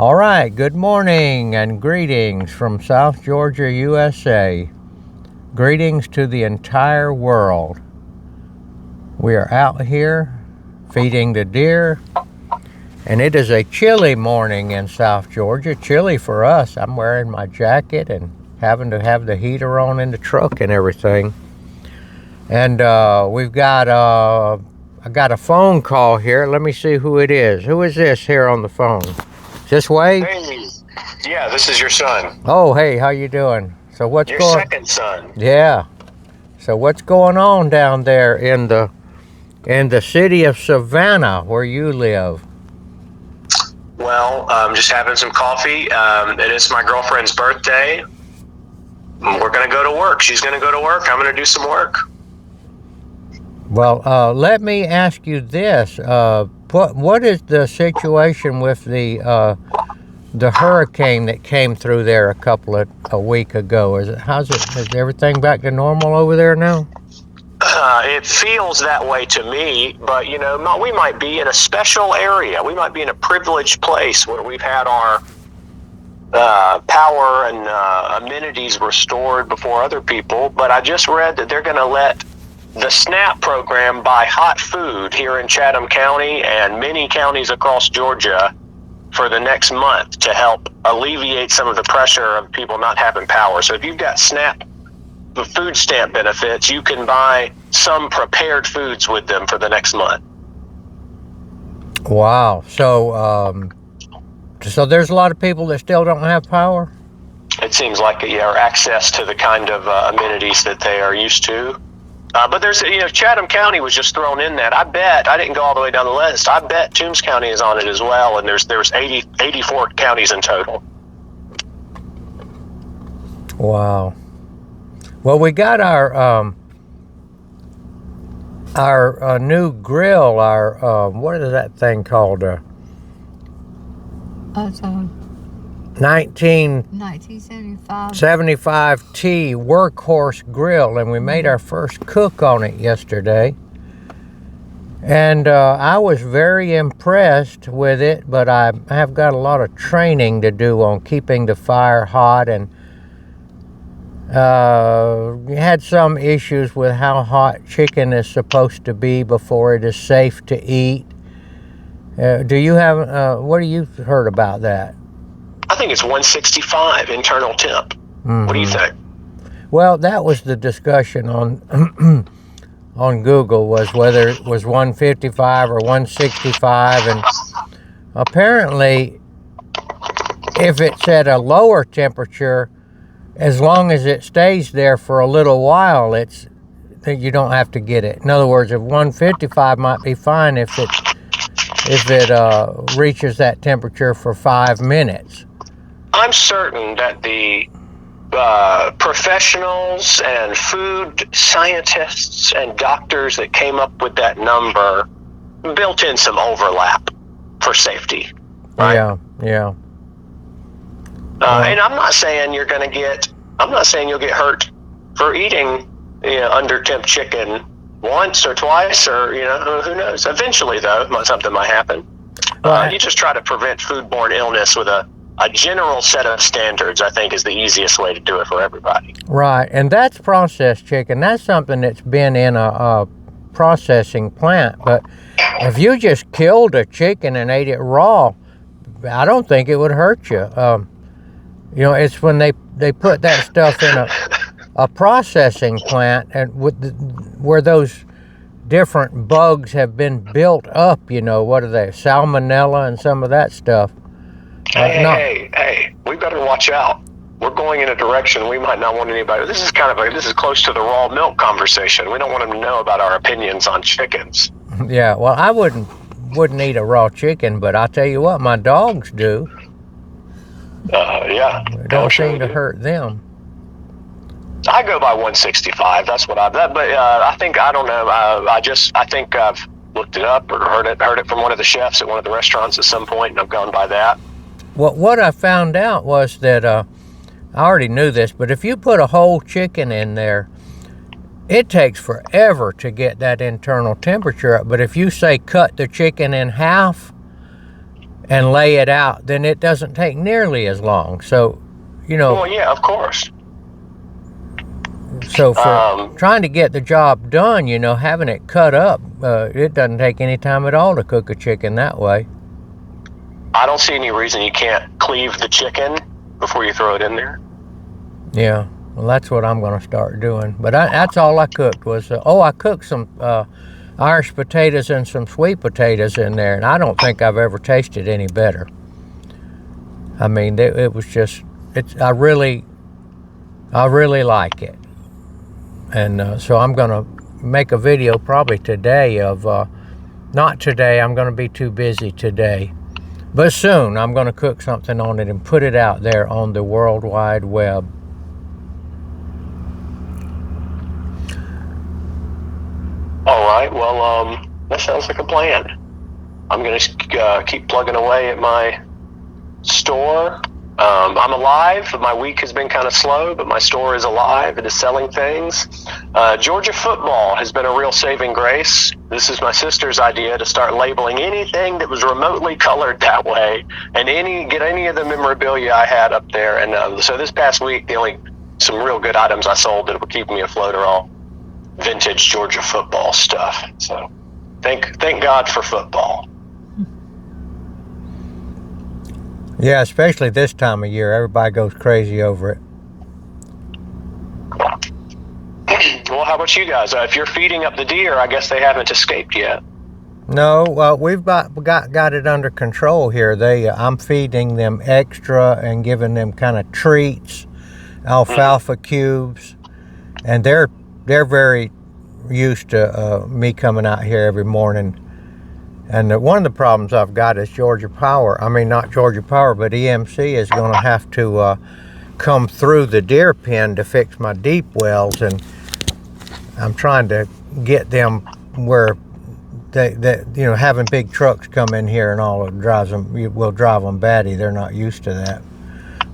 All right, good morning and greetings from South Georgia, USA. Greetings to the entire world. We are out here feeding the deer, and it is a chilly morning in South Georgia. Chilly for us. I'm wearing my jacket and having to have the heater on in the truck and everything. And we've got I got a phone call here. Let me see who it is. Who is this here on the phone? This way? Hey, yeah, this is your son. Oh, hey, how you doing? So what's Your going? second son. Yeah. So what's going on down there in the city of Savannah where you live? Well, just having some coffee. It is my girlfriend's birthday. We're gonna go to work. She's gonna go to work. I'm gonna do some work. Well, let me ask you this: what is the situation with the hurricane that came through there a week ago? Is everything back to normal over there now? It feels that way to me, but we might be in a special area. We might be in a privileged place where we've had our power and amenities restored before other people. But I just read that they're going to let the SNAP program buy hot food here in Chatham County and many counties across Georgia for the next month to help alleviate some of the pressure of people not having power. So if you've got SNAP, the food stamp benefits, you can buy some prepared foods with them for the next month. Wow. So there's a lot of people that still don't have power? It seems like, or access to the kind of amenities that they are used to. But there's, Chatham County was just thrown in that. I bet, I didn't go all the way down the list, I bet Toombs County is on it as well, and there's 84 counties in total. Wow. Well, we got our new grill, what is that thing called? 1975T Workhorse Grill, and we made our first cook on it yesterday. And I was very impressed with it, but I have got a lot of training to do on keeping the fire hot, and had some issues with how hot chicken is supposed to be before it is safe to eat. Do you have, what do you heard about that? I think it's 165 internal temp. Mm-hmm. What do you think? Well, that was the discussion on on Google, was whether it was 155 or 165, and apparently if it's at a lower temperature, as long as it stays there for a little while, you don't have to get it. In other words, if 155 might be fine if it reaches that temperature for 5 minutes. I'm certain that the professionals and food scientists and doctors that came up with that number built in some overlap for safety, right? Yeah. And I'm not saying you'll get hurt for eating under temp chicken once or twice, or who knows. Eventually, though, something might happen. You just try to prevent foodborne illness with a general set of standards, I think, is the easiest way to do it for everybody. Right, and that's processed chicken. That's something that's been in a processing plant. But if you just killed a chicken and ate it raw, I don't think it would hurt you. It's when they put that stuff in a processing plant, and where those different bugs have been built up, what are they, salmonella and some of that stuff. Hey, we better watch out. We're going in a direction we might not want anybody. This is close to the raw milk conversation. We don't want them to know about our opinions on chickens. Yeah, well, I wouldn't eat a raw chicken, but I'll tell you what, my dogs do. Yeah. It don't seem to hurt them. I go by 165. That's what but I think, I don't know. I think I've looked it up or heard it from one of the chefs at one of the restaurants at some point, and I've gone by that. Well, what I found out was that, I already knew this, but if you put a whole chicken in there, it takes forever to get that internal temperature up. But if you say cut the chicken in half, and lay it out, then it doesn't take nearly as long. So, you know. Well, yeah, of course. So for trying to get the job done, you know, having it cut up, it doesn't take any time at all to cook a chicken that way. I don't see any reason you can't cleave the chicken before you throw it in there. Yeah, well, that's what I'm going to start doing. But that's all I cooked was, I cooked some Irish potatoes and some sweet potatoes in there, and I don't think I've ever tasted any better. I mean, it was just, I really like it. And so I'm going to make a video probably today of, not today, I'm going to be too busy today. But soon, I'm going to cook something on it and put it out there on the World Wide Web. All right, well, that sounds like a plan. I'm going to keep plugging away at my store. I'm alive. My week has been kind of slow, but my store is alive. It is selling things. Georgia football has been a real saving grace. This is my sister's idea to start labeling anything that was remotely colored that way, and get any of the memorabilia I had up there. And so this past week, some real good items I sold that were keeping me afloat are all vintage Georgia football stuff. So thank God for football. Yeah, especially this time of year, everybody goes crazy over it. Well, how about you guys? If you're feeding up the deer, I guess they haven't escaped yet. No, well, we've got it under control here. I'm feeding them extra and giving them kind of treats, alfalfa cubes, and they're very used to me coming out here every morning. And one of the problems I've got is Georgia Power. I mean, not Georgia Power, but EMC is going to have to come through the deer pen to fix my deep wells, and I'm trying to get them where they having big trucks come in here and all, it will drive them batty. They're not used to that.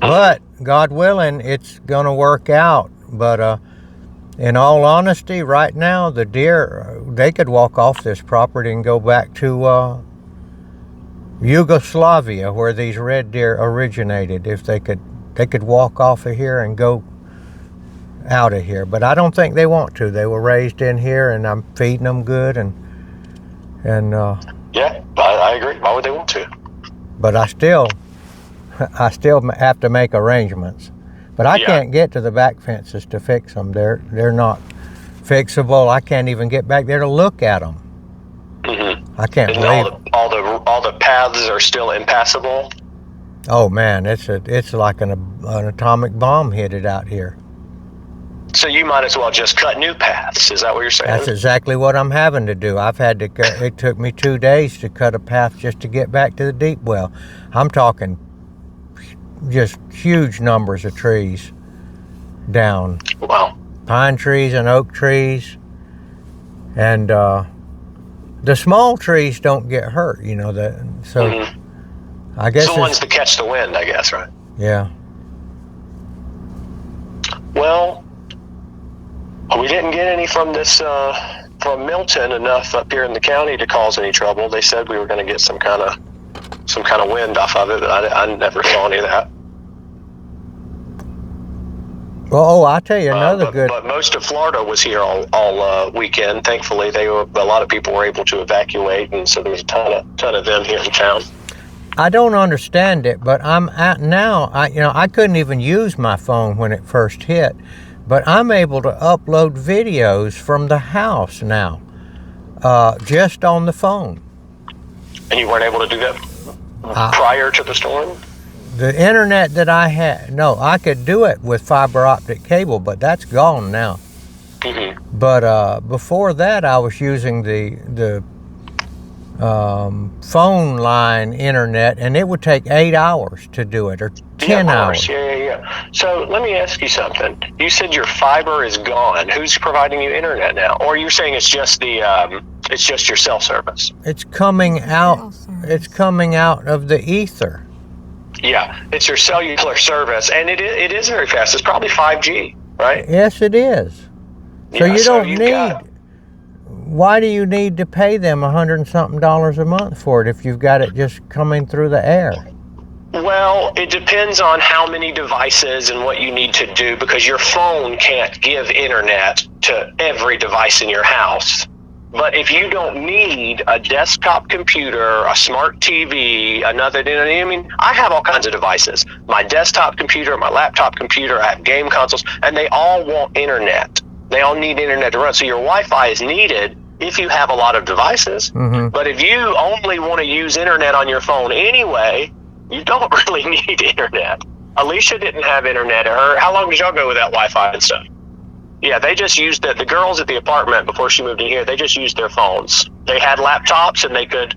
But God willing, it's going to work out. But in all honesty, right now, the deer, they could walk off this property and go back to Yugoslavia, where these red deer originated. If they could walk off of here and go out of here. But I don't think they want to. They were raised in here, and I'm feeding them good. And yeah, I agree. Why would they want to? But I still have to make arrangements. But I can't get to the back fences to fix them. They're not fixable. I can't even get back there to look at them. Mm-hmm. I can't believe all the paths are still impassable. Oh man, it's like an atomic bomb hit it out here. So you might as well just cut new paths. Is that what you're saying? That's exactly what I'm having to do. It took me 2 days to cut a path just to get back to the deep well. I'm talking just huge numbers of trees down. Wow. Pine trees and oak trees. And the small trees don't get hurt, so I guess the ones that catch the wind, I guess, right? Yeah. Well, we didn't get any from from Milton enough up here in the county to cause any trouble. They said we were going to get some kind of wind off of it, but I never saw any of that. Well, I'll tell you another good. But most of Florida was here all weekend. Thankfully, a lot of people were able to evacuate, and so there was a ton of them here in town. I don't understand it, but I'm at now. I couldn't even use my phone when it first hit, but I'm able to upload videos from the house now, just on the phone. And you weren't able to do that prior to the storm? The internet that I had, no, I could do it with fiber optic cable, but that's gone now. Mm-hmm. But before that, I was using the phone line internet, and it would take 8 hours to do it, or 10 hours. Yeah. So let me ask you something. You said your fiber is gone. Who's providing you internet now? Or you're saying it's just your cell service? It's coming out. It's coming out of the ether. Yeah, it's your cellular service, and it is very fast. It's probably 5G, right? Yes, it is. So you don't need why do you need to pay them $100 and something a month for it if you've got it just coming through the air? Well, it depends on how many devices and what you need to do, because your phone can't give internet to every device in your house. But if you don't need a desktop computer, a smart TV, I mean, I have all kinds of devices. My desktop computer, my laptop computer, I have game consoles, and they all want internet. They all need internet to run. So your Wi-Fi is needed if you have a lot of devices. Mm-hmm. But if you only want to use internet on your phone anyway, you don't really need internet. Alicia didn't have internet. How long did y'all go without Wi-Fi and stuff? Yeah, they just used it. The girls at the apartment before she moved in here, they just used their phones. They had laptops and they could.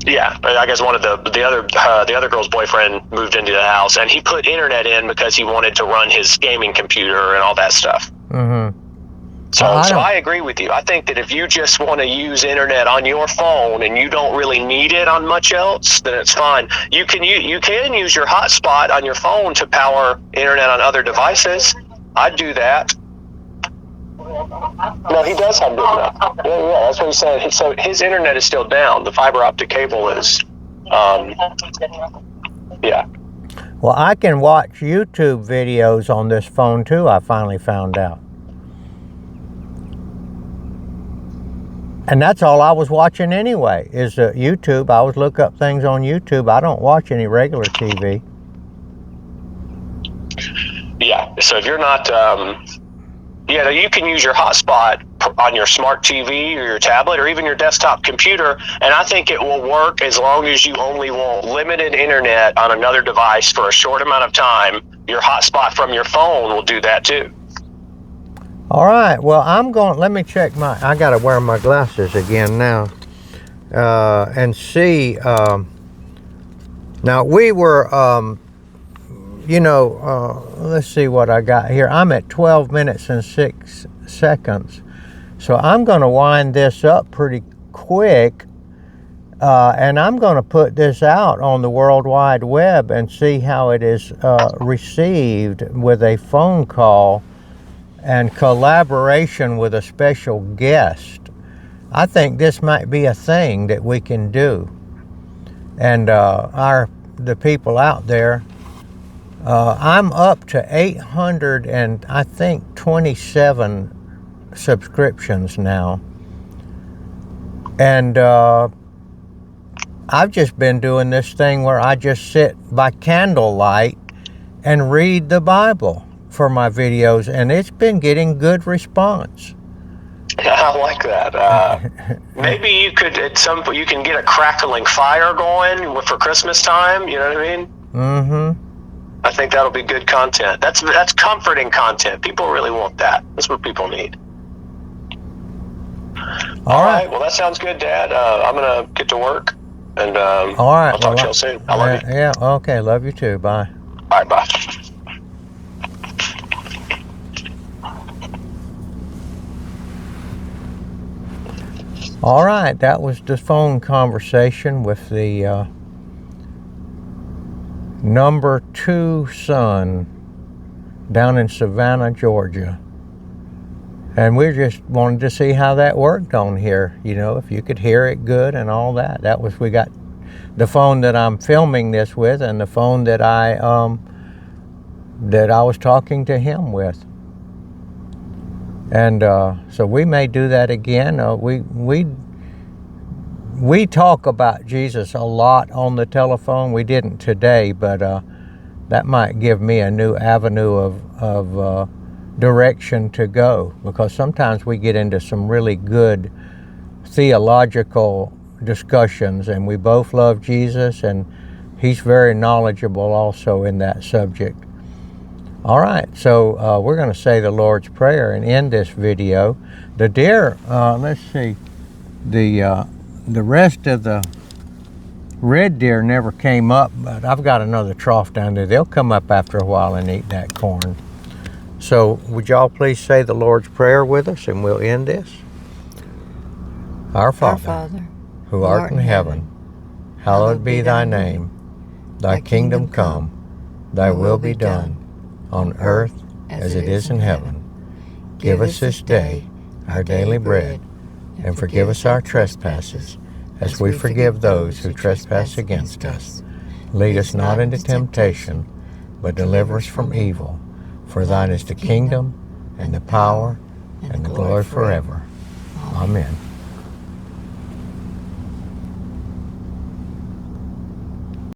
Yeah, I guess one of the other girl's boyfriend moved into the house, and he put internet in because he wanted to run his gaming computer and all that stuff. Mm-hmm. So I agree with you. I think that if you just want to use internet on your phone and you don't really need it on much else, then it's fine. You can use your hotspot on your phone to power internet on other devices. I'd do that. No, he does have good enough. Yeah, that's what he said. So his internet is still down. The fiber optic cable is, yeah. Well, I can watch YouTube videos on this phone too, I finally found out. And that's all I was watching anyway, is YouTube. I always look up things on YouTube. I don't watch any regular TV. Yeah, so if you're not, you can use your hotspot on your smart TV or your tablet or even your desktop computer, and I think it will work as long as you only want limited internet on another device for a short amount of time. Your hotspot from your phone will do that too. All right, well, let me check I got to wear my glasses again now, and see, now we were, let's see what I got here. I'm at 12 minutes and 6 seconds, so I'm going to wind this up pretty quick, and I'm going to put this out on the World Wide Web and see how it is received with a phone call and collaboration with a special guest. I think this might be a thing that we can do. And the people out there, I'm up to 800 and I think 27 subscriptions now. And I've just been doing this thing where I just sit by candlelight and read the Bible for my videos, and it's been getting good response. I like that. Maybe you could at some point you can get a crackling fire going for Christmas time. You know what I mean? Mm-hmm. I think that'll be good content. That's comforting content. People really want that. That's what people need. All right. Well, that sounds good, Dad. I'm gonna get to work, and all right. I'll talk to y'all soon. I love you. Yeah. Okay. Love you too. Bye. All right. Bye. All right, that was the phone conversation with the number 2 son down in Savannah, Georgia. And we just wanted to see how that worked on here, if you could hear it good and all that. We got the phone that I'm filming this with and the phone that I was talking to him with. And so we may do that again. We talk about Jesus a lot on the telephone. We didn't today, but that might give me a new avenue of direction to go, because sometimes we get into some really good theological discussions, and we both love Jesus, and he's very knowledgeable also in that subject. All right, so we're going to say the Lord's Prayer and end this video. The deer, let's see, the rest of the red deer never came up, but I've got another trough down there. They'll come up after a while and eat that corn. So would y'all please say the Lord's Prayer with us, and we'll end this. Our Father, who art in heaven, hallowed be thy name. Thy kingdom come, thy will be done, on earth as it is in heaven. Give us this day our daily bread, and forgive us our trespasses, as we forgive those who trespass against us. Lead us not into temptation, but deliver us from evil. For thine is the kingdom, and the power, and the glory forever. Amen.